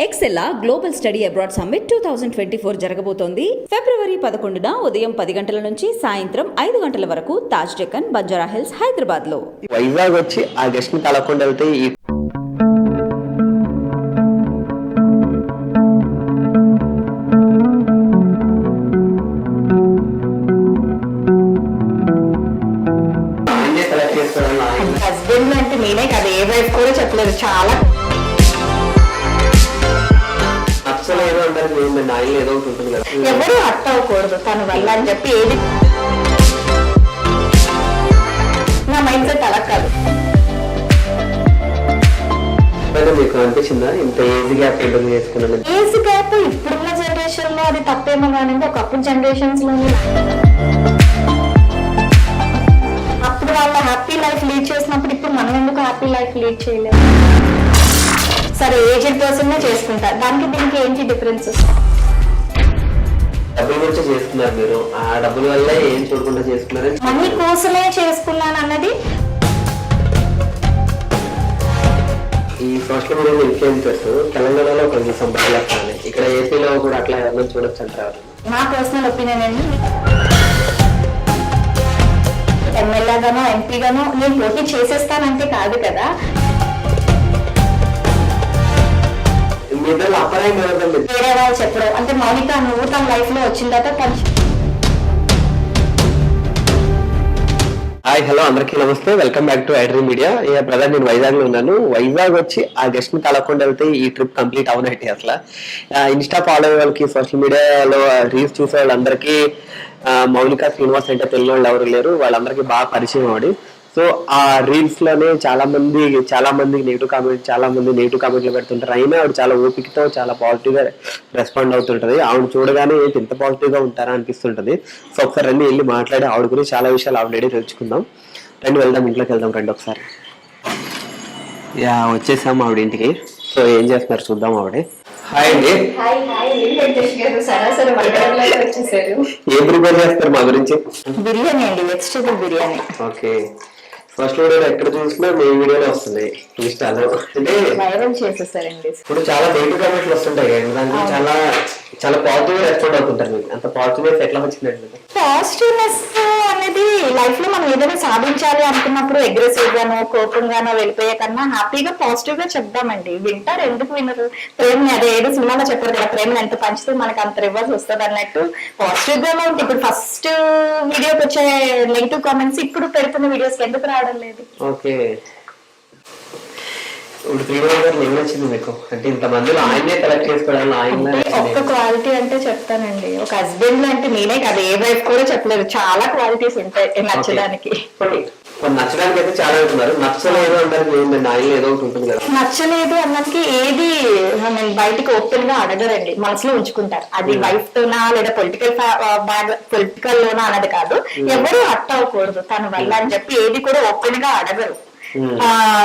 ఎక్సెల్లా global study abroad summit 2024 జరగబోతోంది. ఫిబ్రవరి 11న ఉదయం 10 గంటల నుంచి సాయంత్రం 5 గంటల వరకు తాజ్ డెక్కన్, బంజారా హిల్స్, హైదరాబాద్ లో. వైజాగ్ వచ్చి ఆ గెస్ట్ ని కలవకుండా వెళ్తే ఈ హస్బెండ్ అంటే నేనే కదా, ఏ వైఫ్ కూడా చెప్పలేదు. చాలా ఏదో అంటారు, ఏదో ఒకటి ఉంటుంది కదా, ఎవరు హర్ట్ అవ్వకూడదు తన వల్ల అని చెప్పి ఏది నా మైండ్ సెట్ అలా కాదు. మీకు అనిపించిందా ఇంత ఏజ్ గ్యాప్ ఇంటర్వ్యూ చేసుకున్నాను? ఏజ్ గ్యాప్ ఇప్పుడున్న జనరేషన్ లో అది తప్పేమో కానీ ఒకప్పుడు జనరేషన్స్ లోని అప్పుడు వాళ్ళ హ్యాపీ లైఫ్ లీడ్ చేసినప్పుడు ఇప్పుడు మనం ఎందుకు హ్యాపీ లైఫ్ లీడ్ చేయలేము? సరే ఏజ్డ్ పర్సన్ చేసుకుంటారు, దానికి దీనికి ఏంటి డిఫరెన్స్? డబ్బుల గురించి చేసుకున్నారు మీరు, ఆ డబ్బుల వల్ల ఏం చూడకుండా చేసుకున్నారు? మనీ కోసమే చేసుకున్నాను అన్నది. ఈ సోషల్ మీడియా ఇన్ఫ్లుయెన్సర్స్ తెలంగాణలో ఒక సంపర్కాలి, ఇక్కడ ఏపీలో కూడా అట్లా ఎవరైనా చూడొచ్చు అంటారు. నా పర్సనల్ ఒపీనియన్ అండి, ఎమ్మెల్యే గానో ఎంపీ గానో నేను పోటీ చేసేస్తానంటే కాదు కదా. వేరే వాళ్ళు చెప్పడం అంటే మౌనిక నువ్వు తన లైఫ్ లో వచ్చిన తర్వాత హాయ్ హలో అందరికీ నమస్తే, welcome back to iDream media. Brother నేను వైజాగ్ లో ఉన్నాను. వైజాగ్ వచ్చి ఆ గెస్ట్ ని కలవకుండా వెళ్తే ఈ ట్రిప్ కంప్లీట్ అవునట్టు. అసలు ఇన్స్టా ఫాలో అయ్యే వాళ్ళకి, సోషల్ మీడియాలో రీల్స్ చూసే వాళ్ళందరికీ మౌనిక శ్రీనివాస్ అంటే తెలియని వాళ్ళు ఎవరు లేరు, వాళ్ళందరికీ బాగా పరిచయం ఆవిడ. సో ఆ రీల్స్ లోనే చాలా మంది నెగిటివ్ కామెంట్లు పెడుతుంటారు. అయినా ఆవిడ చాలా ఓపికతో చాలా పాజిటివ్ గా రెస్పాండ్ అవుతుంటది. ఆవిడ చూడగానే ఏంటి ఇంత పాజిటివ్ గా ఉంటారా అనిపిస్తుంటది. సో ఒకసారి రండి వెళ్ళి మాట్లాడి ఆవిడ గురించి చాలా విషయాలు ఆవిడ తెలుసుకుందాం. రండి వెళ్దాం, ఇంట్లోకి వెళ్దాం రండి ఒకసారి. వచ్చేసాము ఆవిడ ఇంటికి. సో ఏం చేస్తున్నారు చూద్దాం ఆవిడ. హాయ్ అండి. ఏం ప్రిపేర్ చేస్తారు మా గురించి? బిర్యానీ అండి, vegetable biryani. Okay, first video ఎక్కడ చూసినా మీ వీడియోలో వస్తున్నాయి ఇన్స్టాలో. అంటే వైరల్ చేసేసారండి. ఇప్పుడు చాలా నెగిటివ్ కామెంట్లు వస్తుంటాయి కదా, దానికి చాలా చాలా పాజిటివ్ రెస్పాండ్ అవుతుంటారు. మీకు అంత పాజిటివ్నెస్ ఎట్లా వచ్చిందండి? పాజిటివ్నెస్ అనేది లైఫ్ లో మనం ఏదైనా సాధించాలి అనుకున్నప్పుడు అగ్రెసివ్ గానో కోపంగానో వెళ్ళిపోయే కన్నా హ్యాపీగా పాజిటివ్ గా చెప్దామండి. వింటారు, ఎందుకు వినరు? ప్రేమని అదే ఏదో సినిమాలో చెప్పారు కదా, ప్రేమని ఎంత పంచితే మనకు అంత రివర్స్ వస్తుంది అన్నట్టు పాజిటివ్ గానే ఉంటుంది. ఇప్పుడు ఫస్ట్ వీడియోకి వచ్చే నెగిటివ్ కామెంట్స్ ఇప్పుడు పెడుతున్న వీడియోస్ ఎందుకు రావడం లేదు? ఓకే, ఇప్పుడు శ్రీనివాస్ గారు ఏం నచ్చింది మీకు? అంటే ఇంతమందిలో ఆయనే సెలెక్ట్ చేసుకోవడం ఒక్క క్వాలిటీ అంటే చెప్తానండి, ఒక హస్బెండ్ అంటే నేనే కదా, ఏ వైఫ్ కూడా చెప్పలేదు. చాలా క్వాలిటీస్ ఉంటాయి నచ్చడానికి. నచ్చడానికి అయితే చాలా ఉంటున్నారు, నచ్చలేదు అంటారు ఆయన ఏదో ఒకటి ఉంటుంది కదా. నచ్చలేదు అన్నకి ఏది బయటికి ఓపెన్ గా అడగరండి, మనసులో ఉంచుకుంటారు. అది వైఫ్ తోనా లేదా పొలిటికల్ లోనా అన్నది కాదు. ఎవరు హర్ట్ అవ్వకూడదు తన వల్ల అని చెప్పి ఏది కూడా ఓపెన్ గా అడగరు.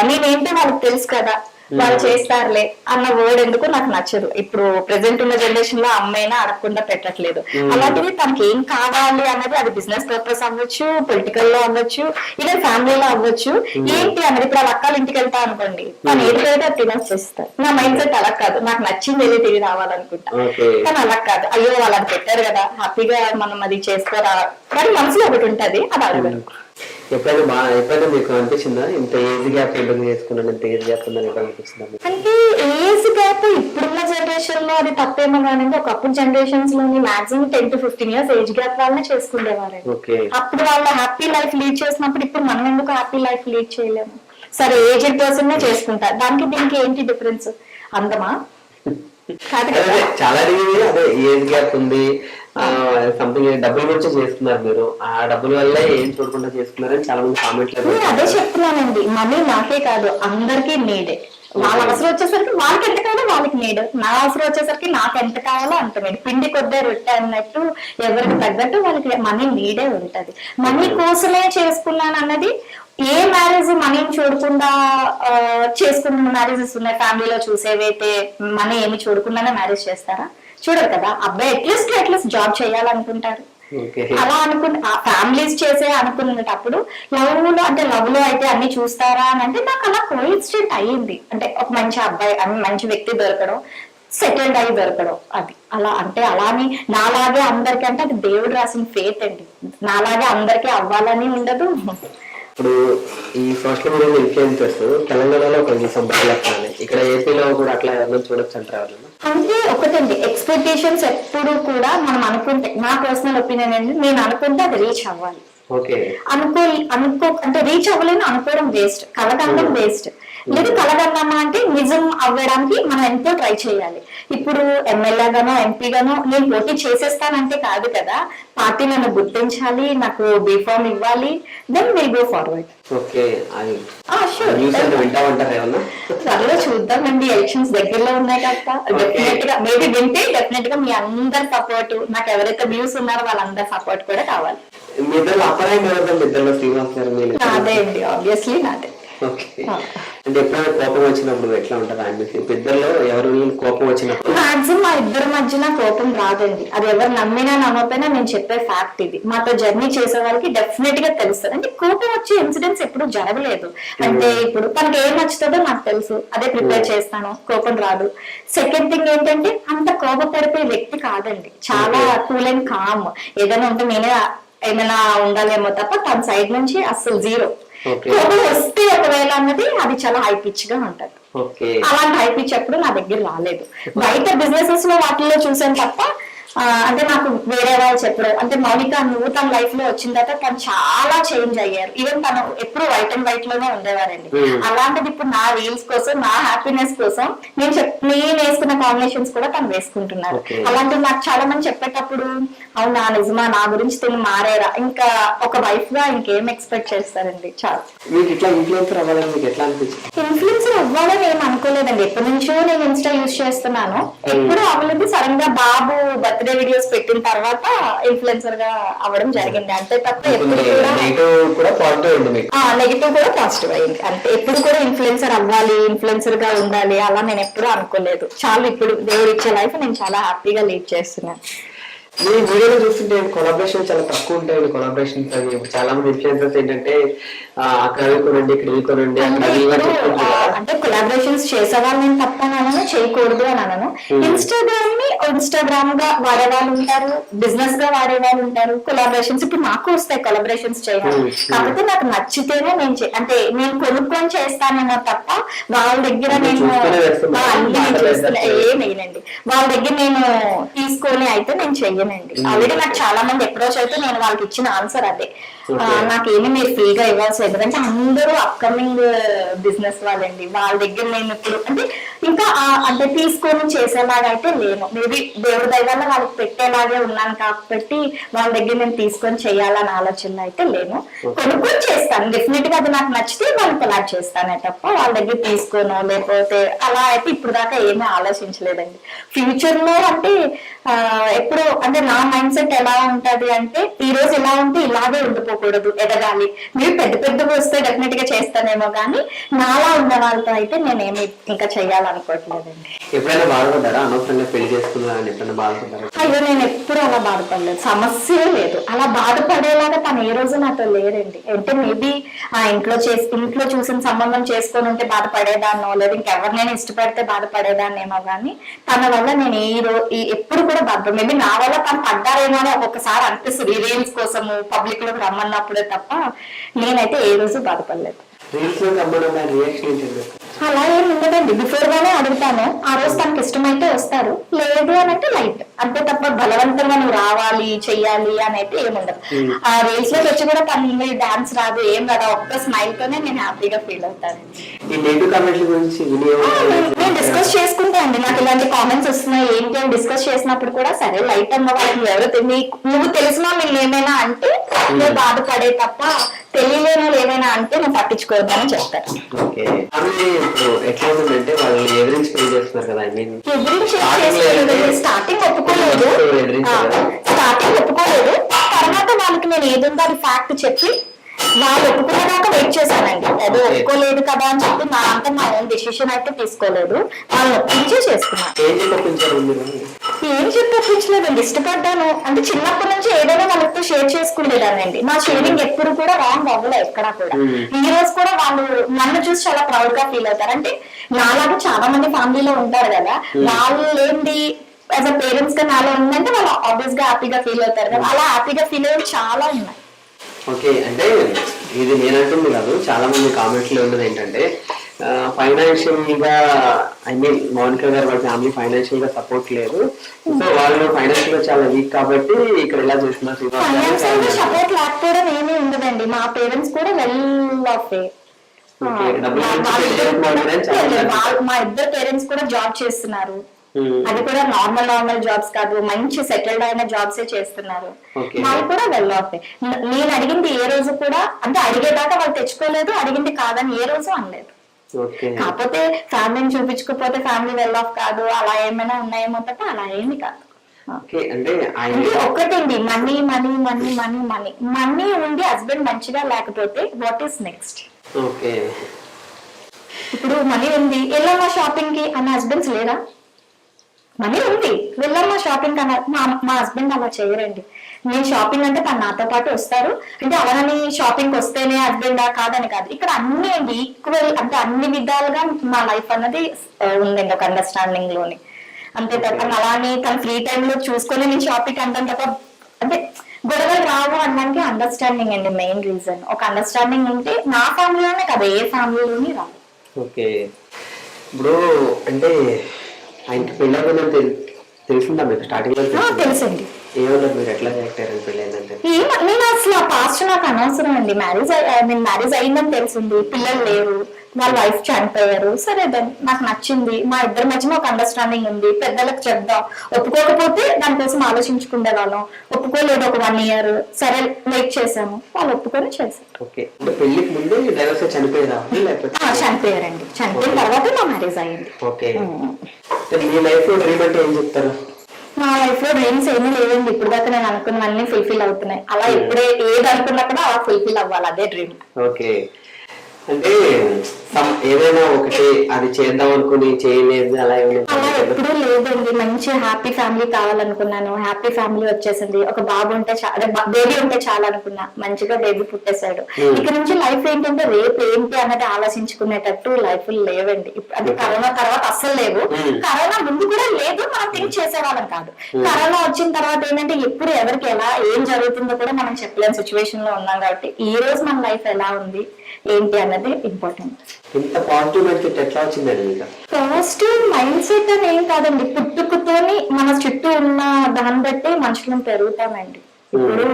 నేనేంటో వాళ్ళకి తెలుసు కదా, వాళ్ళు చేస్తారులే అన్న వర్డ్ ఎందుకు నాకు నచ్చదు. ఇప్పుడు ప్రెసెంట్ ఉన్న జనరేషన్ లో అమ్మాయినా అడగకుండా పెట్టట్లేదు. అలాంటిది తనకి ఏం కావాలి అన్నది, అది బిజినెస్ పర్పస్ అవ్వచ్చు, పొలిటికల్ లో అవ్వచ్చు, ఇలా ఫ్యామిలీలో అవ్వచ్చు. ఏంటి అన్నది ఇప్పుడు వాళ్ళ అక్కల ఇంటికి వెళ్తా అనుకోండి, తను ఏది పెడితే అది తినేస్తారు. నా మైండ్ సెట్ అలా కాదు, నాకు నచ్చింది ఏది తిరిగి రావాలనుకుంటా. కానీ అలా కాదు, అయ్యో వాళ్ళు అది పెట్టారు కదా హ్యాపీగా మనం అది చేసుకోరా, కానీ మనసులో ఒకటి ఉంటది, అది అడగదు. ఎప్పుడైనా మీకు అనిపించిందా ఇంత ఏజ్ గ్యాప్ ఇంటర్వ్యూ చేసుకున్నాను, ఇంత ఏజ్ గ్యాప్ ఉందని అనిపించిందా? అంటే ఏజ్ గ్యాప్ ఇప్పుడున్న జనరేషన్ లో అది తప్పేమో కానీ ఒకప్పుడు జనరేషన్స్ లోని maximum 10 to 15 years age gap వాళ్ళనే చేసుకునేవారు. అప్పుడు వాళ్ళ హ్యాపీ లైఫ్ లీడ్ చేసినప్పుడు ఇప్పుడు మనం ఎందుకు హ్యాపీ లైఫ్ లీడ్ చేయలేము? సరే ఏజ్డ్ పర్సన్ చేసుకుంటారు, దానికి దీనికి ఏంటి డిఫరెన్స్? అందమా కాదు కదా. చాలా అదే ఏజ్ గ్యాప్ ఉంది, సంథింగ్ డబ్బుల గురించి చేసుకున్నారు మీరు, ఆ డబ్బుల వల్ల ఏం చూడకుండా చేసుకున్నారని చాలా మంది కామెంట్లు. అదే చెప్తున్నానండి, మనీ నాకే కాదు అందరికీ నీడే. వాళ్ళ అవసరం వచ్చేసరికి వాళ్ళకి ఎంత కావాలో వాళ్ళకి నీడు, నా అవసరం వచ్చేసరికి నాకు ఎంత కావాలో అంత నీడు. పిండి కొద్దే రొట్టె అన్నట్టు ఎవరికి తగ్గట్టు వాళ్ళకి మనీ నీడే ఉంటది. మనీ కోసమే చేసుకున్నాను అన్నది ఏ మ్యారేజ్ మనీని చూడకుండా చేసుకున్న మ్యారేజెస్ ఉన్నాయి. ఫ్యామిలీలో చూసేవైతే మనీ ఏమి చూడకుండానే మ్యారేజ్ చేస్తారా? చూడరు కదా. అబ్బాయి అట్లీస్ట్ జాబ్ చేయాలనుకుంటారు, ఓకే. అలా అనుకున్న ఫ్యామిలీస్ చేసే అనుకునేటప్పుడు లవ్ లో అయితే అన్ని చూస్తారా అని అంటే నాకు అలా కోఇన్సిడెంట్ అయ్యింది. అంటే ఒక మంచి అబ్బాయి మంచి వ్యక్తి దొరకడం, సెటిల్డ్ అయ్యి దొరకడం, అది అలా అంటే అలాని నాలాగే అందరికీ అంటే అది దేవుడు రాసిన ఫేత్ అండి. నాలాగే అందరికీ అవ్వాలని ఉండదు. ఇప్పుడు ఈ సోషల్ మీడియా ఇన్ఫ్లుయెన్సర్స్ తెలంగాణలో ఒక సంబంధాలు ఇక్కడ ఏపీలో కూడా అట్లా ఎవరైనా చూడొచ్చు అంటారు. అంటే ఒకటండి, ఎక్స్పెక్టేషన్స్ ఎప్పుడు కూడా మనం అనుకుంటే, నా పర్సనల్ ఒపీనియన్ అండి, నేను అనుకుంటే అది రీచ్ అవ్వాలి. ఓకే. అనుకో అంటే రీచ్ అవ్వలేని అనుకోవడం వేస్ట్, కలగడం వేస్ట్. లేదు కలగన్నామా అంటే నిజం అవ్వడానికి మనం ఎంతో ట్రై చేయాలి. ఇప్పుడు ఎమ్మెల్యేగానో ఎంపీగానో నేను పోటీ చేసేస్తానంటే కాదు కదా, పార్టీ నన్ను గుర్తించాలి, నాకు బీఫామ్ ఇవ్వాలి, then will go forward. Okay. త్వరలో చూద్దామండి, ఎలక్షన్స్ దగ్గరలో ఉన్నాయి కదా. డెఫినెట్ గా మేబీ వింటే డెఫినెట్ గా మీ అందరి సపోర్ట్, నాకు ఎవరైతే వ్యూస్ ఉన్నారో వాళ్ళందరి సపోర్ట్ కూడా కావాలి. నాదే అండి, ఆబ్వియస్లీ నాదే. అంటే ఎప్పుడైనా కోపం వచ్చినప్పుడు ఎట్లా ఉంటుంది ఆయన ఇద్దరిలో ఎవరు కోపం వచ్చినప్పుడు? మాక్సిమం మా ఇద్దరి మధ్యన కోపం రాదండి. అది ఎవరు నమ్మినా నమ్మకపోయినా నేను చెప్పే ఫ్యాక్ట్ ఇది. మాతో జర్నీ చేసే వాళ్ళకి డెఫినెట్ గా తెలుస్తుంది. అంటే కోపం వచ్చే ఇన్సిడెంట్స్ ఎప్పుడు జరగలేదు. అంటే ఇప్పుడు తనకి ఏం నచ్చుతుందో నాకు తెలుసు, అదే ప్రిపేర్ చేస్తాను, కోపం రాదు. సెకండ్ థింగ్ ఏంటంటే అంత కోపపడిపోయే వ్యక్తి కాదండి, చాలా కూల్ అండ్ కామ్. ఏదైనా ఉంటే నేనే ఏమైనా ఉండాలేమో తప్ప తన సైడ్ నుంచి అస్సలు జీరో. కోపం వస్తే ఒకవేళ అన్నది అది చాలా హై పిచ్ గా ఉంటది. అలాంటి హై పిచ్ ఎప్పుడు నా దగ్గర రాలేదు. బయట బిజినెసెస్ లో వాటిల్లో చూసాను తప్ప అంటే నాకు వేరే వాళ్ళు చెప్పడం, అంటే మౌనిక నువ్వు తన లైఫ్ లో వచ్చిన తర్వాత తను చాలా చేంజ్ అయ్యారు. ఈవెన్ తను ఎప్పుడు వైట్ అండ్ వైట్ లోనే ఉండేవారండి. అలాంటిది ఇప్పుడు నా రీల్స్ కోసం, నా హ్యాపీనెస్ కోసం నేను వేసుకున్న కాంబినేషన్స్ కూడా తను వేసుకుంటున్నారు. అలాంటివి నాకు చాలా మంది చెప్పేటప్పుడు అవునా నిజమా, నా గురించి తిని మారేరా, ఇంకా ఒక వైఫ్ గా ఇంకేం ఎక్స్పెక్ట్ చేస్తారండి. చాలా ఇన్ఫ్లుయెన్సర్ అవ్వాలని ఏం అనుకోలేదండి. ఎప్పటి నుంచో నేను ఇన్స్టా యూజ్ చేస్తున్నాను, ఎప్పుడు అవ్వలేదు. సడన్ గా బాబు బర్త్డే వీడియోస్ పెట్టిన తర్వాత ఇన్ఫ్లుయెన్సర్ గా అవ్వడం జరిగింది. అంతే తప్ప ఎప్పుడు కూడా నెగిటివ్ కూడా పాజిటివ్ అయింది. అంటే ఎప్పుడు కూడా ఇన్ఫ్లుయెన్సర్ అవ్వాలి, ఇన్ఫ్లుయెన్సర్ గా ఉండాలి అలా నేను ఎప్పుడూ అనుకోలేదు. చాలా ఇప్పుడు దేవుడు ఇచ్చే లైఫ్ నేను చాలా హ్యాపీగా లీడ్ చేస్తున్నాను. మీ వీడియోలో చూస్తుంటే కొలాబరేషన్ చాలా తక్కువ ఉంటాయి. కొలాబరేషన్స్ అవి చాలా మంది ఇన్ఫ్లుయెన్సర్స్ ఏంటంటే అక్కడ కొనండి, ఇక్కడ కొనండి, అంటే కొలాబరేషన్స్ చేసేవాళ్ళు నేను తప్పనను, చేయకూడదు అని అనను. ఇన్స్టాగ్రామ్ గా వాడే వాళ్ళు ఉంటారు, బిజినెస్ గా వాడే వాళ్ళు ఉంటారు. కొలాబరేషన్స్ ఇప్పుడు నాకు వస్తాయి కొలాబరేషన్స్ చేయాలి, కాకపోతే నాకు నచ్చితేనే నేను అంటే నేను కొనుక్కొని చేస్తానేమో తప్ప వాళ్ళ దగ్గర నేను ఏమేనండి, వాళ్ళ దగ్గర నేను తీసుకొని అయితే నేను చెయ్యనండి. ఆల్రెడీ నాకు చాలా మంది అప్రోచ్ అయితే నేను వాళ్ళకి ఇచ్చిన ఆన్సర్ అదే, నాకేమి మీరు ఫ్రీగా ఇవ్వాల్సి, ఎందుకంటే అందరూ అప్కమింగ్ బిజినెస్ వాళ్ళండి. వాళ్ళ దగ్గర నేను ఇప్పుడు అంటే ఇంకా అంటే తీసుకొని చేసేలాగా అయితే లేను. మేబీ దేవుడి దైవాల్లో వాళ్ళకి పెట్టేలాగే ఉన్నాను కాబట్టి వాళ్ళ దగ్గర నేను తీసుకొని చేయాలని ఆలోచన అయితే లేను. కొనుక్కొని చేస్తాను డెఫినెట్ గా, అది నాకు నచ్చితే వాళ్ళు కొలాబ్ చేస్తానే తప్ప వాళ్ళ దగ్గర తీసుకోను లేకపోతే అలా అయితే ఇప్పుడు దాకా ఏమీ ఆలోచించలేదండి. ఫ్యూచర్ లో అంటే ఎప్పుడు అంటే నా మైండ్ సెట్ ఎలా ఉంటది అంటే ఈ రోజు ఎలా ఉంటే ఇలాగే ఉండిపోకూడదు, ఎదగాలి. మీరు పెద్ద పెద్దగా వస్తే డెఫినెట్ గా చేస్తానేమో కానీ నాలా ఉన్న వాళ్ళతో అయితే నేనేమి ఇంకా చెయ్యాలనుకోవట్లేదండి. ఎప్పుడైనా బాధపడ్డారా అనవసరంగా పెళ్లి చేసుకున్నారని? ఎప్పుడైనా బాధపడ్డారా? అయ్యో నేను ఎప్పుడు అలా బాధపడలేదు, సమస్య లేదు. అలా బాధపడేలాగా తను ఏ రోజు నాతో లేరండి. అంటే మేబీ ఆ ఇంట్లో చూసిన సంబంధం చేసుకొని ఉంటే బాధపడేదాన్నో, లేదా ఇంకెవరినైనా ఇష్టపడితే బాధపడేదాన్నేమో కానీ తన వల్ల నేను ఎప్పుడు కూడా బాధపడ, మేబీ నా వల్ల తను పడ్డారేమో అని ఒక్కొక్కసారి అనిపిస్తుంది రీల్స్ కోసము పబ్లిక్ లోకి రమ్మన్నప్పుడే తప్ప నేనైతే ఏ రోజు బాధపడలేదు. అలా ఏం ఉండదండి, బిఫోర్ గానే అడుగుతాను. ఆ రోజు తనకి ఇష్టమైతే వస్తారు, లేదు అని అంటే లైట్ అంతే తప్ప బలవంతంగా నువ్వు రావాలి చెయ్యాలి అని అయితే ఏముండదు. ఆ రీల్స్ లోకి వచ్చి కూడా తన డాన్స్ రాదు ఏం రాదు, ఒక్క స్మైల్ తోనే నేను హ్యాపీగా ఫీల్ అవుతాను. నేను డిస్కస్ చేసుకుంటా అండి, నాకు ఇలాంటి కామెంట్స్ వస్తున్నాయి ఏంటి అని డిస్కస్ చేసినప్పుడు కూడా సరే లైట్ అన్న వాళ్ళకి ఎవరు నువ్వు తెలిసినా నేను ఏమైనా అంటే నువ్వు బాధపడే తప్ప తెలియలేని ఏమైనా అంటే నేను పట్టించుకోవద్దని చెప్తాను. స్టార్టింగ్ ఒప్పుకోలేదు, తర్వాత వాళ్ళకి నేను ఏదుందో అది ఫ్యాక్ట్ చెప్పి వాళ్ళు ఒప్పుకునేదాకా వెయిట్ చేశానండి. ఏదో ఒప్పుకోలేదు కదా అని చెప్పి నా ఓన్ డెసిషన్ అయితే తీసుకోలేదు, వాళ్ళు ఒప్పించే చేసుకున్నాను. ఏం చెప్పలేదండి, ఇష్టపడ్డాను అంటే చిన్నప్పటి నుంచి ఏదైనా వాళ్ళతో షేర్ చేసుకునేదానండి. నా షేరింగ్ ఎప్పుడు కూడా రాంగ్ అవ్వలే ఎక్కడా కూడా. ఈ రోజు కూడా వాళ్ళు నన్ను చూసి చాలా ప్రౌడ్ గా ఫీల్ అవుతారు. అంటే నాలాగా చాలా మంది ఫ్యామిలీలో ఉంటారు కదా, వాళ్ళు ఏంటి యాజ్ అ పేరెంట్స్ గా నాలో ఉందంటే వాళ్ళు ఆబ్వియస్ గా హ్యాపీగా ఫీల్ అవుతారు కదా, అలా హ్యాపీగా ఫీల్ అయ్యేవి చాలా ఉన్నాయి. ఓకే, అంటే ఇది నేనంటుంది కాదు, చాలా మంది కామెంట్స్ లో ఉన్నది ఏంటంటే ఫైనాన్షియల్ గా ఐ మీన్ మౌనిక గారు వాళ్ళ ఫ్యామిలీ ఫైనాన్షియల్ గా సపోర్ట్ లేదు, సో వాళ్ళు ఫైనాన్షియల్ గా చాలా వీక్ కాబట్టి ఇక్కడ ఎలా చేస్తున్నారు. ఫైనాన్షియల్ గా సపోర్ట్ లేకపోవడం ఏమీ ఉండదండి. మా పేరెంట్స్ కూడా వెల్ ఆఫ్ మా ఇద్దరు పేరెంట్స్ కూడా జాబ్ చేస్తున్నారు. అది కూడా నార్మల్ జాబ్స్ కాదు, మంచి సెటిల్డ్ అయిన జాబ్స్ చేస్తున్నారు. వాళ్ళు కూడా వెల్ ఆఫ్. నేను అడిగింది ఏ రోజు కూడా అంటే అడిగేదాకా వాళ్ళు తెచ్చుకోలేదు, అడిగింది కాదని ఏ రోజు అనలేదు. కాకపోతే ఫ్యామిలీని చూపించుకోకపోతే ఫ్యామిలీ వెల్ ఆఫ్ కాదు, అలా ఏమైనా ఉన్నాయేమో తప్ప అలా ఏమి కాదు. అంటే ఒక్కటండి, money money money money money money ఉండి హస్బెండ్ మంచిగా లేకపోతే వాట్ ఈస్ నెక్స్ట్? ఇప్పుడు మనీ ఉంది వెళ్ళమ్మా షాపింగ్ కి అన్న హస్బెండ్స్ లేరా? మనీ ఉంది వెళ్ళమ్మా షాపింగ్ అన్న మా హస్బెండ్ అలా చేయరండి. నేను షాపింగ్ అంటే తను నాతో పాటు వస్తారు. అంటే అలాగని షాపింగ్ వస్తేనే హస్బెండ్ కాదని కాదు, ఇక్కడ అన్ని అండి ఈక్వల్, అంటే అన్ని విధాలుగా మా లైఫ్ అన్నది ఉందండి ఒక అండర్స్టాండింగ్ లోని. అంతే తప్ప అలానే తన ఫ్రీ టైమ్ లో చూసుకొని నేను షాపింగ్ అంటాను తప్ప అంటే గొడవలు రావు అనడానికి అండర్స్టాండింగ్ అండి మెయిన్ రీజన్. ఒక అండర్స్టాండింగ్ ఉంటే నా ఫ్యామిలీలోనే కదా ఏ ఫ్యామిలీలోని రావు. ఓకే, ఇప్పుడు అంటే ఆయనకి పెళ్ళి తెలిసిందా మీకు స్టార్టింగ్ లో? తెలుసండి. ఏమన్నారు మీరు, ఎట్లా రియాక్ట్ అయ్యారు పెళ్ళి అయిందంటే? నేను అసలు ఆ పాస్ట్ నాకు అనవసరం అండి. మ్యారేజ్ అయిందని తెలిసింది, పిల్లలు లేరు, వాళ్ళ వైఫ్ చనిపోయారు. సరే దాన్ని నాకు నచ్చింది, మా ఇద్దరి మధ్యన ఒక అండర్స్టాండింగ్ ఉంది, పెద్దలకు చెప్దాం. ఒప్పుకోకపోతే దానికోసం ఆలోచించుకునే వాళ్ళం. ఒప్పుకోలేదు ఒక 1 year, సరే వెయిట్ చేశాము, వాళ్ళు ఒప్పుకొని చేశారు. ఓకే, అంటే పెళ్లికి ముందు డైవర్స్ చనిపోయారా? చనిపోయారండి. చనిపోయిన తర్వాత మా మ్యారేజ్ అయింది. ఓకే, మీ లైఫ్ లో డ్రీమ్ అంటే ఏం చెప్తారు? నా లైఫ్ లో డ్రీమ్స్ ఏమీ లేవండి. ఇప్పుడు దాకా నేను అనుకున్నవన్నీ ఫుల్ఫిల్ అవుతున్నాయి. అలా ఇప్పుడే ఏది అనుకున్నా కూడా అలా ఫుల్ఫిల్ అవ్వాలి, అదే డ్రీమ్. ఓకే, అంటే ఏదైనా ఒకటి అది చేద్దాం అనుకుని చేయలేదు అలా ఎప్పుడూ లేదండి. మంచి హ్యాపీ ఫ్యామిలీ కావాలనుకున్నాను, హ్యాపీ ఫ్యామిలీ వచ్చేసింది. ఒక బాబు ఉంటే బేబీ ఉంటే చాలా అనుకున్నా, మంచిగా బేబీ పుట్టేశాడు. ఇక్కడ నుంచి లైఫ్ ఏంటంటే రేపు ఏంటి అన్నది ఆలోచించుకునేటట్టు లైఫ్ లేవండి. అది కరోనా తర్వాత అస్సలు లేవు, కరోనా ముందు కూడా లేదు, మనం థింక్ చేసేవాళ్ళం కాదు. కరోనా వచ్చిన తర్వాత ఏంటంటే ఎప్పుడు ఎవరికి ఎలా ఏం జరుగుతుందో కూడా మనం చెప్పలేని సిచ్యువేషన్ లో ఉన్నాం. కాబట్టి ఈ రోజు మన లైఫ్ ఎలా ఉంది ఏంటి అన్నది ఇంపార్టెంట్. ఇంత పాజిటివ్ మైండ్ సెట్ ఎట్లా వచ్చిందండి మీకు? పాజిటివ్ మైండ్ సెట్ అని ఏం కాదండి, పుట్టుకతోని మన చుట్టూ ఉన్న దాన్ని బట్టి మనుషులను పెరుగుతామండి. ఇప్పుడు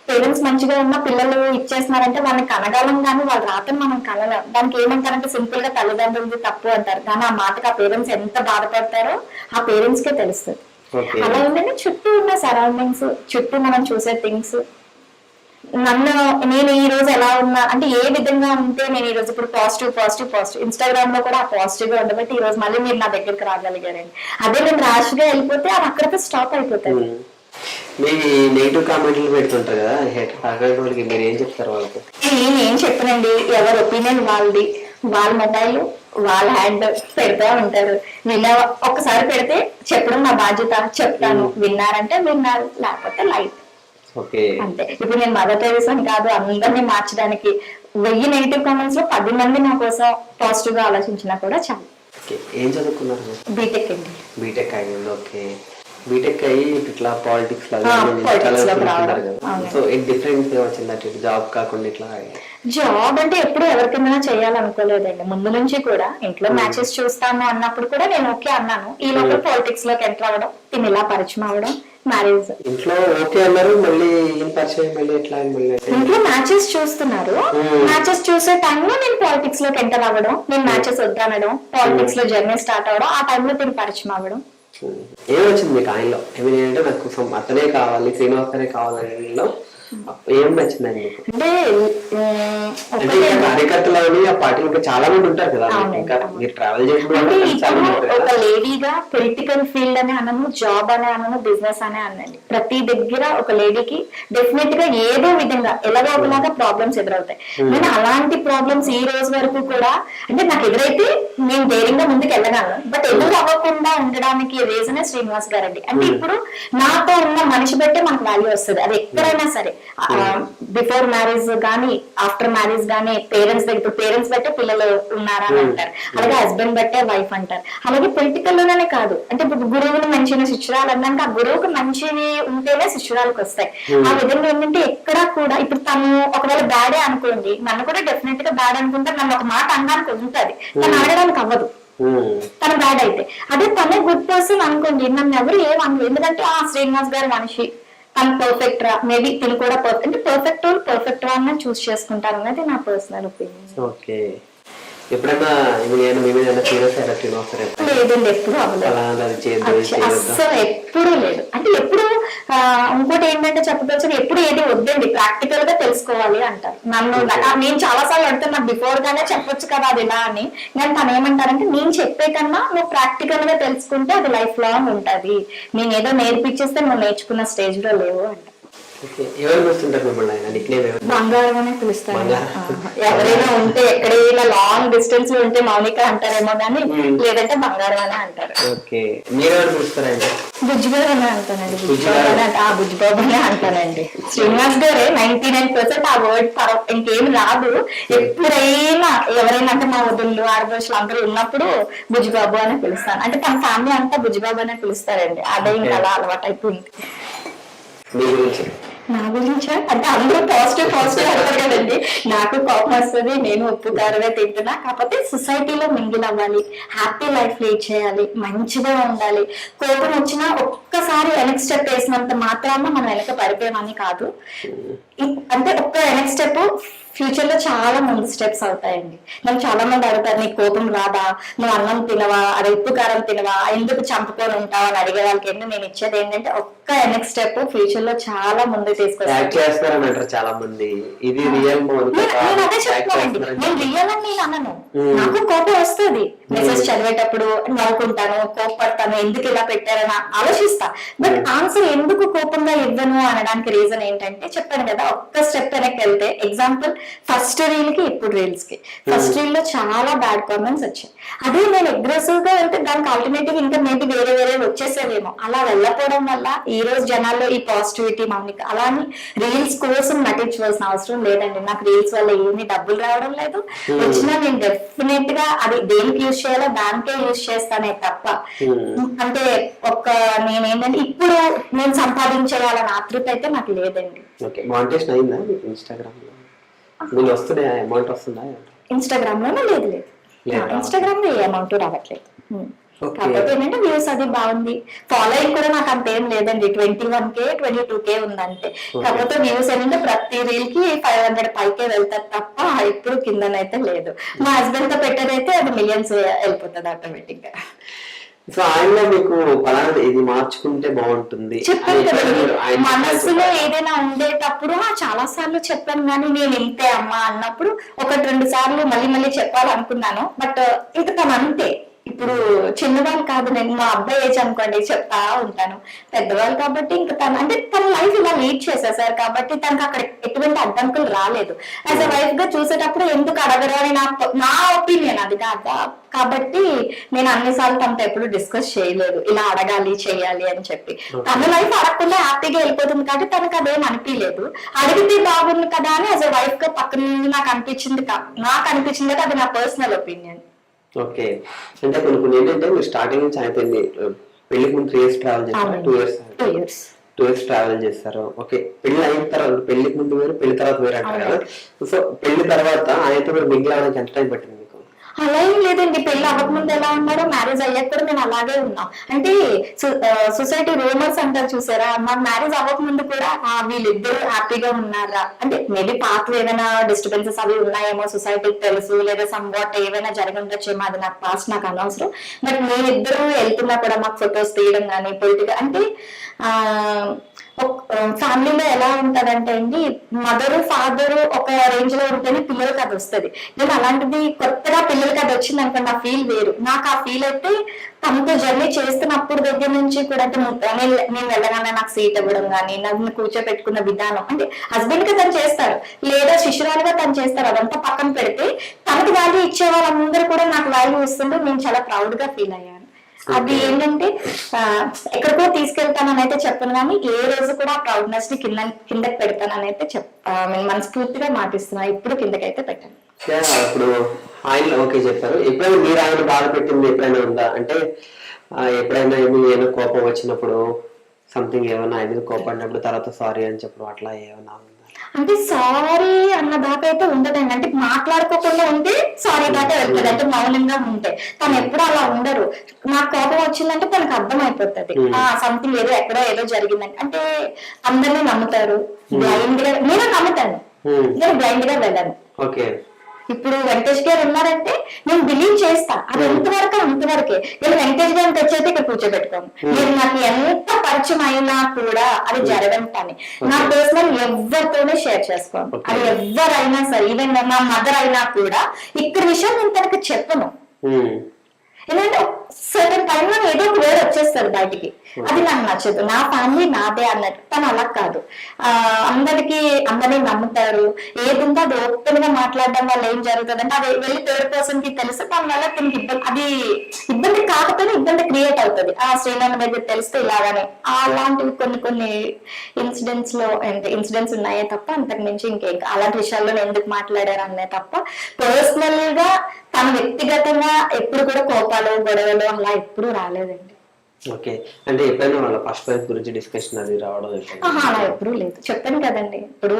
పేరెంట్స్ మంచిగా ఉన్న పిల్లలు ఇచ్చేస్తున్నారంటే వాళ్ళని కనగలం, కానీ వాళ్ళ రాతను మనం కనలేం. దానికి ఏమంటారంటే సింపుల్ గా తల్లిదండ్రులది తప్పు అంటారు, కానీ ఆ మాటకి ఆ పేరెంట్స్ ఎంత బాధపడతారో ఆ పేరెంట్స్ కే తెలుస్తుంది. అలా ఏంటంటే చుట్టూ ఉన్న సరౌండింగ్స్, చుట్టూ మనం చూసే థింగ్స్, నేను ఈ రోజు ఎలా ఉన్నా అంటే ఏ విధంగా ఉంటే నేను ఈ రోజు ఇప్పుడు పాజిటివ్ ఇన్స్టాగ్రామ్ లో కూడా పాజిటివ్ గా ఉండబట్టి ఈ రోజు మళ్ళీ మీరు నా దగ్గరికి రాగలిగారండి. అదే నేను ర్యాష్ గా వెళ్ళిపోతే అది అక్కడితో స్టాప్ అయిపోతాయి. మీ నెగిటివ్ కామెంట్లు పెడుతుంటారు కదా, వాళ్ళకి మీరు ఏం చెప్తారు? వాళ్ళకి నేనేం చెప్పనండి, ఎవరి ఒపీనియన్ వాళ్ళది, వాళ్ళ మొబైల్ వాళ్ళ హ్యాండ్ పెడతా ఉంటారు. ఒక్కసారి పెడితే చెప్పడం నా బాధ్యత, చెప్తాను. విన్నారంటే విన్నారు, లేకపోతే లైట్ అంతే. ఇప్పుడు నేను మదర్ టెరెసా అని కాదు, అందరినీ మార్చడానికి 1000 నెగిటివ్ కామెంట్స్ లో 10 మంది నా కోసం పాజిటివ్ గా ఆలోచించినా కూడా చాలు. ఏం చదువుకున్నారు? బీటెక్ అండి. బీటెక్ అయ్యింది. ఓకే, బీటెక్ అయ్యి ఇట్లా పాలిటిక్స్ సో డిఫరెన్స్ వచ్చింది జాబ్ కాకుండా? ఇట్లా జాబ్ అంటే ఎప్పుడు ఎవరికైనా చేయాలనుకోలేదండి ముందు నుంచి కూడా. ఇంట్లో మ్యాచెస్ చూస్తాను అన్నప్పుడు కూడా నేను ఓకే అన్నాను. ఈ లోపల పాలిటిక్స్ లోకి ఎంటర్ అవ్వడం, దీన్ని ఇలా పరిచయం అవ్వడం, మ్యారేజ్. ఇంట్లో ఓకే అన్నారు, మళ్ళీ ఇంట్లో మ్యాచెస్ చూస్తున్నారు. మ్యాచెస్ చూసే టైంలో నేను పాలిటిక్స్ లోకి ఎంటర్ అవ్వడం, నేను మ్యాచెస్ వద్దనడం, పాలిటిక్స్ లో జర్నీ స్టార్ట్ అవ్వడం, ఆ టైంలో దీన్ని పరిచయం అవ్వడం. ఏమొచ్చింది మీకు ఆయనలో? ఏంటంటే నాకు అతనే కావాలి, శ్రీనివాస్ అనే కావాలని ఏం నచ్చిందండి మీకు? అంటే అంటే ఇంకా కార్యకర్తలని ఆ పార్టీలో ఇంకా చాలా మంది ఉంటారు కదా, అవునండి. ఇంకా మీరు ట్రావెల్ చేసిన అంటే చాలా ఇప్పుడు మంది ఉంటారు ఒక కదా. లేడీగా పొలిటికల్ ఫీల్డ్ అనే అనను, జాబ్ అనే అనను, బిజినెస్ అనే అనండి, ప్రతి దగ్గర ఒక లేడీకి డెఫినెట్ గా ఏదో విధంగా ఎలాగో ఒకలాగా ప్రాబ్లమ్స్ ఎదురవుతాయి. నేను అలాంటి ప్రాబ్లమ్స్ ఈ రోజు వరకు కూడా అంటే నాకు ఎదురైతే నేను ధైర్యంగా ముందుకు వెళ్ళగలను, బట్ ఎదురు అవ్వకుండా ఉండడానికి రీజనే శ్రీనివాస్ గారండి. అంటే ఇప్పుడు నాతో ఉన్న మనిషి బట్టే మనకు వాల్యూ వస్తుంది, అది ఎక్కడైనా సరే, బిఫోర్ మ్యారేజ్ గానీ ఆఫ్టర్ మ్యారేజ్ గానీ, పేరెంట్స్ దగ్గర పేరెంట్స్ బట్టే పిల్లలు ఉన్నారా అని అంటారు, అలాగే హస్బెండ్ బట్టే వైఫ్ అంటారు. అలాగే పొలిటికల్ లోనే కాదు, అంటే ఇప్పుడు గురువుని మంచిన శిష్యురాలు అన్నాక ఆ గురువుకు మంచివి ఉంటేనే శిష్యురాలకు వస్తాయి. ఆ విధంగా ఏంటంటే ఎక్కడా కూడా ఇప్పుడు తను ఒకవేళ బ్యాడే అనుకోండి, నన్ను కూడా డెఫినెట్ గా బ్యాడ్ అనుకుంటే నన్ను ఒక మాట అనడానికి ఉంటది, తను అడగడానికి అవ్వదు తన బ్యాడ్ అయితే. అదే తనే గుడ్ పర్సన్ అనుకోండి, నన్ను ఎవరు ఏమనరు, ఎందుకంటే ఆ శ్రీనివాస్ గారి మనిషి, తను పర్ఫెక్ట్ రా, మేబీ తిను కూడా అంటే పర్ఫెక్ట్ వన్ చూస్ చేసుకుంటారు అనేది నా పర్సనల్ ఒపీనియన్. ఓకే, ఎప్పుడైనా నేను మీ మీద సీరియస్ అయినా శ్రీనివాస్ లేదండి, ఎప్పుడు అవ్వలేదు, అస్సలు ఎప్పుడు లేదు. అంటే ఎప్పుడు ఇంకోటి ఏంటంటే చెప్పదలుచుని ఎప్పుడు ఏది వద్దండి, ప్రాక్టికల్ గా తెలుసుకోవాలి అంటారు నన్ను. నేను చాలా సార్లు అడుగుతాను, నాకు బిఫోర్ గానే చెప్పొచ్చు కదా అది ఇలా అని, కానీ తను ఏమంటారంటే నేను చెప్పే కన్నా నువ్వు ప్రాక్టికల్ గా తెలుసుకుంటే అది లైఫ్ లాంగ్ ఉంటది, నేను ఏదో నేర్పించేస్తే నువ్వు నేర్చుకున్న స్టేజ్ లో లేవు అంటారు. ఎవరు పిలుస్తుంటారు మిమ్మల్ని ఆయన? నిక్నేమ్ ఎవరు? బంగారమనే పిలుస్తారు. ఎవరైనా ఉంటే ఎక్కడైనా లాంగ్ డిస్టెన్స్ లో ఉంటే మౌనిక అంటారేమో కానీ, లేదంటే బంగారం అనే అంటారు. ఓకే, మీరెవరు పిలుస్తారండి? బుజ్జిబాబు అనే అంటానండి, బుజ్జిబాబు అనే అంటానండి. శ్రీనివాస్ గారే 99% ఆ వర్డ్ ఇంకేం రాదు. ఎప్పుడైనా ఎవరైనా అంటే మా వదుళ్ళు ఆడపడుచులు అందరూ ఉన్నప్పుడు బుజ్జిబాబు అనే పిలుస్తాను. అంటే తన ఫ్యామిలీ అంతా బుజ్జిబాబు అనే పిలుస్తారండి, అదే ఇంకా అలా అలవాటు అయిపోయింది. మీ గురించి? నా గురించా అంటే అందరూ పాజిటివ్ అంటారు కదండి, నాకు కోపం వస్తుంది, నేను ఉప్పు కారమే తింటున్నా, కాకపోతే సొసైటీలో మింగిల్ అవ్వాలి, హ్యాపీ లైఫ్ లీడ్ చేయాలి, మంచిగా ఉండాలి. కోపం వచ్చినా ఒక్కసారి వెనక్ స్టెప్ వేసినంత మాత్రాన మనం వెనక పడిపోయామని కాదు, అంటే ఒక్క వెనక్ స్టెప్ ఫ్యూచర్ లో చాలా ముందు స్టెప్స్ అవుతాయండి. నన్ను చాలా మంది అడుగుతారు, నీకు కోపం రాదా, నువ్వు అన్నం తినవా, అది ఉప్పు కారం తినవా, ఎందుకు చంపుకొని ఉంటావు అని అడిగే వాళ్ళకి నేను ఇచ్చేది ఏంటంటే ఒక్క నెక్స్ట్ స్టెప్ ఫ్యూచర్ లో చాలా ముందు తీసుకొస్తాను. చాలా మంది ఇది రియల్. నేను అదే చెప్తానండి, నేను రియల్ అని నేను అన్నాను, నాకు కోపం వస్తుంది, మెసేజ్ చదివేటప్పుడు నవ్వుకుంటాను, కోపడతాను, ఎందుకు ఇలా పెట్టారని ఆలోచిస్తా, బట్ ఆన్సర్ ఎందుకు కోపంగా ఇవ్వను అనడానికి రీజన్ ఏంటంటే చెప్పాను కదా, ఒక్క స్టెప్ వెనక్కి వెళ్తే, ఎగ్జాంపుల్ ఫస్ట్ రీల్ కి ఇప్పుడు రీల్స్ కి, ఫస్ట్ రీల్ లో చాలా బ్యాడ్ కామెంట్స్ వచ్చాయి, అదే నేను అగ్రెసివ్ గా వెళ్తే దానికి ఆల్టర్నేటివ్ ఇంకా మేబీ వేరే వచ్చేసేవేమో. అలా వెళ్ళకపోవడం వల్ల ఈ రోజు జనాల్లో ఈ పాజిటివిటీ మౌనిక అలాని రీల్స్ కోసం నటించవలసిన అవసరం లేదండి. నాకు రీల్స్ వల్ల ఏమీ డబ్బులు రావడం లేదు, వచ్చినా నేను డెఫినెట్ గా అది దేనికి యూజ్ చేయాలో దానికే యూజ్ చేస్తానే తప్ప, అంటే నేనేంటంటే ఇప్పుడు నేను సంపాదించేయాలని ఆతృత అయితే నాకు లేదండి. ఇన్స్టాగ్రామ్ లోనే లేదు, ఇన్స్టాగ్రామ్ లో ఏ అమౌంట్ రావట్లేదు. కాకపోతే ఏంటంటే వ్యూస్ అది బాగుంది, ఫాలోయింగ్ కూడా నాకు అంత ఏం లేదండి, 21K 22K ఉందంటే. కాకపోతే వ్యూస్ ఏంటంటే ప్రతి రీల్ కి 500 పైకే వెళ్తారు తప్ప ఇప్పుడు కిందనైతే లేదు. మా హస్బెండ్ తో పెట్టేదైతే అది మిలియన్స్ వెళ్ళిపోతుంది ఆటోమేటిక్ గా. సో ఆయనలో మీకు పలానా ఇది మార్చుకుంటే బాగుంటుంది చెప్పాను కదండి, మనస్సులో ఏదైనా ఉండేటప్పుడు చాలా సార్లు చెప్పాను, కానీ నేను ఇంతే అమ్మా అన్నప్పుడు 1-2 సార్లు మళ్ళీ చెప్పాలనుకున్నాను, బట్ ఇంకా తను అంతే. ఇప్పుడు చిన్నవాళ్ళు కాదు, నేను మా అబ్బాయి ఏజ్ అనుకోండి చెప్తా ఉంటాను, పెద్దవాళ్ళు కాబట్టి ఇంకా తన లైఫ్ ఇలా లీడ్ చేసేసారు కాబట్టి తనకు అక్కడ ఎటువంటి అడ్డంకులు రాలేదు. యాజ్ అ వైఫ్ గా చూసేటప్పుడు ఎందుకు అడగరు అని నా ఒపీనియన్ అది కాదా, కాబట్టి నేను అన్నిసార్లు తనతో ఎప్పుడు డిస్కస్ చేయలేదు ఇలా అడగాలి చేయాలి అని చెప్పి. తన లైఫ్ అడగకుండా హ్యాపీగా వెళ్ళిపోతుంది కాబట్టి తనకు అదేం అనిపించలేదు, అడిగితే బాగుంది కదా అని యాజ్ అ వైఫ్ గా పక్కన నుండి నాకు అనిపించింది కదా, అది నా పర్సనల్ ఒపీనియన్. ఓకే, అంటే కొన్ని ఏంటంటే మీరు స్టార్టింగ్ నుంచి అయిపోయింది, పెళ్లికి ముందు 3 years ట్రావెల్ చేస్తారు, 2 years ట్రావెల్ చేస్తారు. ఓకే, పెళ్లి అయిన తర్వాత, పెళ్లికి ముందు వేరు పెళ్లి తర్వాత వేరు అంటారు కదా. సో పెళ్లి తర్వాత ఆయనతో మీరు మింగిల్ అవడానికి ఎంత టైం పట్టింది మీకు? అలా ఏం లేదండి, పెళ్లి అవ్వకముందు ఎలా ఉన్నారో మ్యారేజ్ అయ్యాక కూడా మేము అలాగే ఉన్నాం. అంటే సొసైటీ రూమర్స్ అంటారు చూసారా, మా మ్యారేజ్ అవ్వకముందు కూడా వీళ్ళిద్దరు హ్యాపీగా ఉన్నారా అంటే మేబీ పాత ఏదైనా డిస్టర్బెన్సెస్ అవి ఉన్నాయేమో సొసైటీకి తెలుసు, లేదా సమ్ వాట్ ఏవైనా జరిగి ఉండొచ్చేమో, అది నాకు పాస్ట్ నాకు అనవసరం. బట్ మేమిద్దరు వెళ్తున్నా కూడా మాకు ఫొటోస్ తీయడం కానీ పొలిటికల్ అంటే ఫ్యామిలీలో ఎలా ఉంటదంటే అండి, మదర్ ఫాదర్ ఒక రేంజ్ లో ఉంటేనే పిల్లలకి అది వస్తుంది. నేను అలాంటిది కొత్తగా పిల్లలకి అది వచ్చింది అనుకోండి, ఆ ఫీల్ వేరు. నాకు ఆ ఫీల్ అయితే తమతో జర్నీ చేస్తున్నప్పుడు దగ్గర నుంచి కూడా అంటే నేను వెళ్ళగానే నాకు సీట్ ఇవ్వడం కానీ, నన్ను కూర్చోబెట్టుకున్న విధానం అంటే హస్బెండ్ గా తను చేస్తారు, లేదా శిష్యురాలుగా తను చేస్తారు, అదంతా పక్కన పెడితే తనకి వాల్యూ ఇచ్చే వాళ్ళందరూ కూడా నాకు వాల్యూ ఇస్తుంటే నేను చాలా ప్రౌడ్ గా ఫీల్ అయ్యాను. అది ఏంటంటే ఎక్కడికో తీసుకెళ్తానని అయితే చెప్పను, కానీ ఏ రోజు కూడా ప్రౌడ్నెస్ ని కిందకి పెడతానని అయితే మనస్ఫూర్తిగా మాటిస్తున్నా, ఇప్పుడు కిందకైతే పెట్టాను. ఇప్పుడు ఆయన ఓకే చెప్పారు. ఎప్పుడైనా మీరు ఆయన బాధ పెట్టింది ఎప్పుడైనా ఉందా? అంటే ఎప్పుడైనా ఏమైనా కోపం వచ్చినప్పుడు సంథింగ్ ఏమైనా ఆయన కోపడినప్పుడు తర్వాత సారీ అని చెప్పడం అట్లా ఏమైనా ఉందా? అంటే సారీ అన్న దాకా అయితే ఉండదండి. అంటే మాట్లాడుకోకుండా ఉంటే సారీ దాకా వెళ్తుంది, అంటే మౌనంగా ఉంటే. తను ఎప్పుడు అలా ఉండరు. నాకు కోపం వచ్చిందంటే తనకు అర్థం అయిపోతుంది సంథింగ్ ఏదో ఎక్కడో ఏదో జరిగిందంటే. అంటే అందరినీ నమ్ముతారు బ్లైండ్ గా, నేను నమ్ముతాను, నేను బ్లైండ్ గా వెళ్ళను. ఇప్పుడు వెంకటేష్ గారు ఉన్నారంటే నేను బిలీవ్ చేస్తా, అది అంతవరకే. నేను వెంకటేష్ గారిని తెచ్చైతే ఇక్కడ కూర్చోబెట్టుకోను. మీరు నాకు ఎంత పరిచయం అయినా కూడా అది జరగడం పని. నా పర్సనల్ ఎవరితోనే షేర్ చేసుకోను, అది ఎవరైనా సరే, ఈవెన్ నా మదర్ అయినా కూడా ఇక్కడ విషయం నేను తనకు చెప్పను. ఎందుకంటే సర్టన్ టైంలో ఏదో ఒక వేరు వచ్చేస్తారు బయటికి, అది నాకు నచ్చదు. నా ఫ్యామిలీ నాదే అన్నట్టు, తను అలా కాదు. అందరినీ నమ్ముతారు, ఏది ఉందో అది ఓపెన్ గా మాట్లాడడం వల్ల ఏం జరుగుతుంది అంటే అది వెళ్ళి థర్డ్ పర్సన్ కి తెలుసు, దాని వల్ల తనకి ఇబ్బంది కాకపోతే ఇబ్బంది క్రియేట్ అవుతుంది. శ్రీనాథ్ దగ్గర తెలిస్తే ఇలాగానే అలాంటివి కొన్ని ఇన్సిడెంట్స్ ఉన్నాయే తప్ప అంతకు మించి ఇంకేం అలాంటి విషయాల్లో ఎందుకు మాట్లాడారు అనే తప్ప పర్సనల్ గా తను వ్యక్తిగతంగా ఎప్పుడు కూడా కోపాలు గొడవలు అలా ఎప్పుడు రాలేదండి. ఓకే, అంటే ఎప్పుడైనా వాళ్ళ ఫస్ట్ వైఫ్ గురించి డిస్కషన్ అది రావడం అలా ఎప్పుడు లేదు. చెప్పాను కదండి, ఇప్పుడు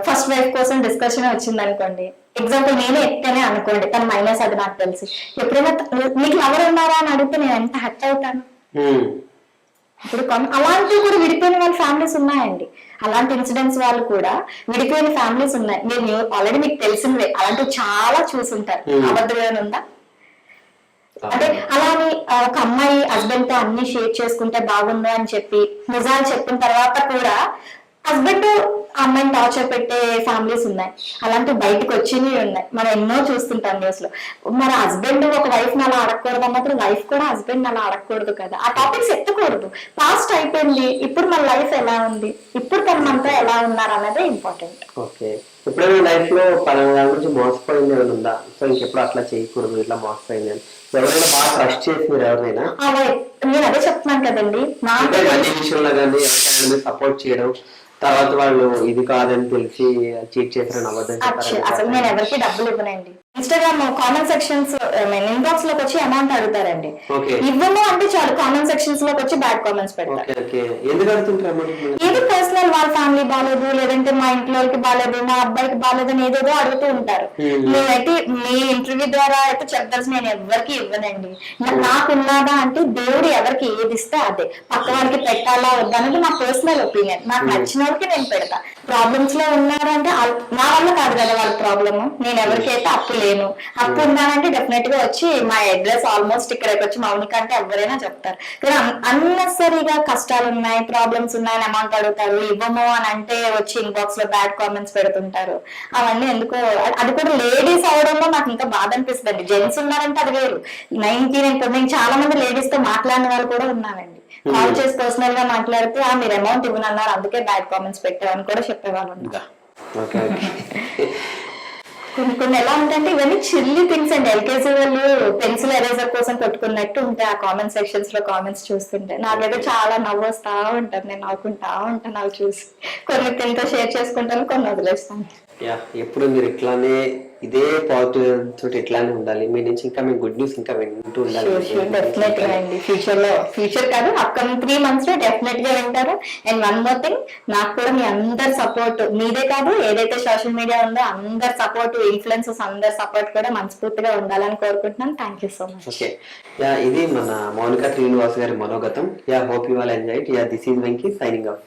ఫస్ట్ వైఫ్ కోసం డిస్కషన్ వచ్చింది అనుకోండి, ఎగ్జాంపుల్ నేనే ఎక్కనే అనుకోండి, తన మైనస్ అది నాకు తెలిసి ఎప్పుడైనా మీకు ఎవరు ఉన్నారా అని అడిగితే నేను ఎంత హర్ట్ అవుతాను. ఇప్పుడు అలాంటివి కూడా విడిపోయిన వాళ్ళ ఫ్యామిలీస్ ఉన్నాయండి, అలాంటి ఇన్సిడెంట్స్ వాళ్ళు కూడా విడిపోయిన ఫ్యామిలీస్ ఉన్నాయి. మీరు ఆల్రెడీ మీకు తెలిసినవే, అలాంటివి చాలా చూసుంటారు. అబద్ధం ఉందా? అంటే అలాని ఒక అమ్మాయి హస్బెండ్ తో అన్ని షేర్ చేసుకుంటే బాగుంది అని చెప్పి నిజాలు చెప్పిన తర్వాత కూడా హస్బెండ్ అమ్మాయిని టార్చర్ పెట్టే ఫ్యామిలీస్ ఉన్నాయి. అలాంటివి బయటకు వచ్చినవి ఉన్నాయి, మనం ఎన్నో చూస్తుంటాం న్యూస్ లో. మన హస్బెండ్ ఒక వైఫ్ ని అలా అడగకూడదు అన్నప్పుడు వైఫ్ కూడా హస్బెండ్ అలా అడగకూడదు కదా. ఆ టాపిక్స్ ఎత్తకూడదు. పాస్ట్ అయిపోయింది, ఇప్పుడు మన లైఫ్ ఎలా ఉంది, ఇప్పుడు తన మనతో ఎలా ఉన్నారు అన్నదే ఇంపార్టెంట్. ఓకే, ఎప్పుడైనా లైఫ్ లో పలానా గురించి మోసపోయింది ఏమైనా ఉందా? సో ఇంకెప్పుడు అట్లా చేయకూడదు, ఇట్లా మోసపోయింది అని ఎవరైనా బాగా ట్రస్ట్ చేసి ఎవరైనా? నేను అదే చెప్తున్నాను కదండి, నాకు విషయంలో కానీ ఎవరికైనా సపోర్ట్ చేయడం, తర్వాత వాళ్ళు ఇది కాదని తెలిసి చీట్ చేస్తారని అబద్ధం అసలు నేను ఎవరికి డబ్బులు ఇవ్వనండి. ఇన్స్టాగ్రామ్ కామెంట్ సెక్షన్స్ ఇన్బాక్స్ లోకి వచ్చి అమౌంట్ అడుగుతారండి, ఇవ్వము అంటే చాలు కామెంట్ సెక్షన్స్ లోకి వచ్చి బ్యాడ్ కామెంట్స్ పెడతారు. ఏది పర్సనల్, వాళ్ళ ఫ్యామిలీ బాగాలేదు, లేదంటే మా ఇంట్లో వాళ్ళకి బాగాలేదు, మా అబ్బాయికి బాగాలేదు అని ఏదేదో అడుగుతూ ఉంటారు. నేనైతే మీ ఇంటర్వ్యూ ద్వారా అయితే చెప్పాల్సి నేను ఎవరికి ఇవ్వనండి. నాకున్నదా అంటే దేవుడు ఎవరికి ఏది ఇస్తే అదే, పక్క వాళ్ళకి పెట్టాలా వద్దా అనేది నా పర్సనల్ ఒపీనియన్. నాకు నచ్చిన వాళ్ళకి నేను పెడతా. ప్రాబ్లమ్స్ లో ఉన్నారంటే నా వల్ల కాదు కదా వాళ్ళ ప్రాబ్లమ్, నేను ఎవరికైతే అప్పు లేను, అప్పు ఉన్నానంటే డెఫినెట్ గా వచ్చి మా అడ్రస్ ఆల్మోస్ట్ ఇక్కడికి వచ్చి మౌనిక అంటే ఎవరైనా చెప్తారు. కానీ అన్నెసరీగా కష్టాలు ఉన్నాయి, ప్రాబ్లమ్స్ ఉన్నాయని అమౌంట్ అడుగుతారు, ఇవ్వము అని అంటే వచ్చి ఇన్బాక్స్ లో బ్యాడ్ కామెంట్స్ పెడుతుంటారు. అవన్నీ ఎందుకో, అది కూడా లేడీస్ అవడంలో నాకు ఇంకా బాధ అనిపిస్తుంది. జెంట్స్ ఉన్నారంటే అది వేరు. 99% చాలా మంది లేడీస్ తో మాట్లాడిన వాళ్ళు కూడా ఉన్నారండి. కాల్ చేసి పర్సనల్ గా మాట్లాడితే మీరు అమౌంట్ ఇవ్వనన్నారు అందుకే బ్యాడ్ కామెంట్స్ పెట్టారని కూడా చెప్పేవాళ్ళు ఉన్నారు. కొన్ని ఎలా ఉంటాయంటే ఇవన్నీ చిల్లీ థింగ్స్ అండి. ఎల్కేజీ వాళ్ళు పెన్సిల్ ఎరేజర్ కోసం కొట్టుకున్నట్టు ఉంటాయి ఆ కామెంట్ సెక్షన్స్ లో కామెంట్స్ చూస్తుంటే. నాకైతే చాలా నవ్వు వస్తా ఉంటారు, నేను నవ్వుకుంటా ఉంటాను అవి చూసి. కొన్ని తింటూ షేర్ చేసుకుంటాను, కొన్ని వదిలేస్తాను. యా ఎప్పుడు మీరు ఇట్లానే ఇదే పాజిటివ్ తోటి ఇట్లానే ఉండాలి. మీ నుంచి ఇంకా మేము గుడ్ న్యూస్ ఇంకా వింటూ ఉండాలి. డెఫినెట్ గా అండి. ఫ్యూచర్ కాదు, అప్కమింగ్ 3 months లో డెఫినెట్ గా వింటారు. అండ్ వన్ మోర్ థింగ్, నాకు కూడా మీ అందరి సపోర్ట్, మీదే కాదు ఏదైతే సోషల్ మీడియా ఉందో అందరి సపోర్ట్, ఇన్ఫ్లుయెన్సర్స్ అందరి సపోర్ట్ కూడా మనస్ఫూర్తిగా ఉండాలని కోరుకుంటున్నాను. Thank you so much. Okay, yeah ఇది మన మౌనిక శ్రీనివాస్ గారి మనోగతం. Yeah hope you all enjoy it. Yeah this is Venky signing of.